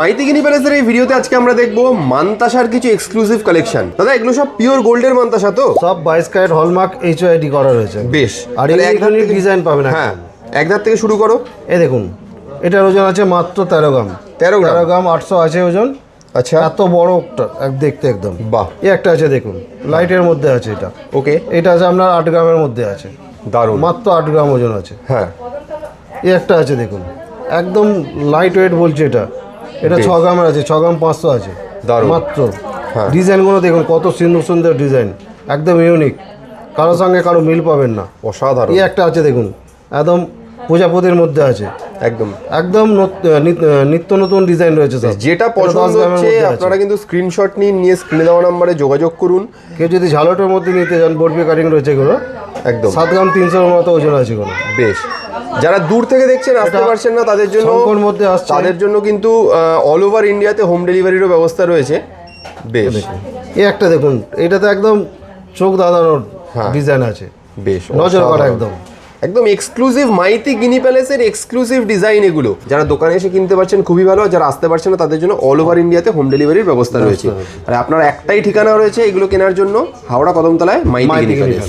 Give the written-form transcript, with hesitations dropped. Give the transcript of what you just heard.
মাইতি গিনি প্যালেসের এই ভিডিওতে আজকে আমরা দেখবো মানতাসার কিছু এক্সক্লুসিভ কালেকশন। দাদা এগুলো সব পিওর গোল্ডের মানতাসা তো? সব 22 ক্যারেট হলমার্ক এইচওআইডি করা রয়েছে। বেশ, আর ইউনিক ডিজাইন পাবেন। হ্যাঁ, এক ধার থেকে শুরু করো। এই দেখুন, এটার ওজন আছে মাত্র 13 গ্রাম। 13 গ্রাম 800 আছে ওজন। আচ্ছা, এত বড় দেখতে একদম বাহ। এই একটা আছে দেখুন, লাইটের মধ্যে আছে এটা। ওকে, এটা আছে আপনার 8 গ্রামের মধ্যে আছে, দারুণ, মাত্র 8 গ্রাম ওজন আছে। হ্যাঁ, এই একটা আছে দেখুন, একদম লাইট ওয়েট বলছে এটা। এটা 6 গ্রামের আছে, 6 গ্রাম 500 আছে, দারুণ মাত্র। হ্যাঁ, ডিজাইনগুলো দেখুন কত সুন্দর সুন্দর ডিজাইন, একদম ইউনিক, কারোর সঙ্গে কারো মিল পাবেন না। অসাধারণ। এই একটা আছে দেখুন, একদম প্রজাপতির মধ্যে আছে, একদম একদম নিত্য নতুন ডিজাইন রয়েছে সব। যেটা পছন্দ হচ্ছে আপনারা কিন্তু স্ক্রিনশট নিয়ে স্ক্রিনে দেওয়া নম্বরে যোগাযোগ করুন। কেউ যদি ঝালটের মধ্যে নিতে চান, বরফি কাটিং রয়েছে এগুলো, একদম 7 গ্রাম 300 মতো ওজন আছে এগুলো। বেশ, যারা দূর থেকে দেখছেন আসতে পারছেন না তাদের জন্য, মধ্যে আসছে তাদের জন্য কিন্তু অল ওভার ইন্ডিয়াতে হোম ডেলিভারিরও ব্যবস্থা রয়েছে। বেশ, এই একটা দেখুন, এটাতে একদম চোখ দাঁড়ানোর ডিজাইন আছে, বেশ নজর করা একদম একদম এক্সক্লুসিভ মাইতি গিনি প্যালেসের এক্সক্লুসিভ ডিজাইন এগুলো। যারা দোকানে এসে কিনতে পারছেন খুবই ভালো, যারা আসতে পারছেন না তাদের জন্য অল ওভার ইন্ডিয়াতে হোম ডেলিভারির ব্যবস্থা রয়েছে। আর আপনার একটাই ঠিকানা রয়েছে এগুলো কেনার জন্য, হাওড়া কদমতলায় মাইতি গিনি প্যালেস।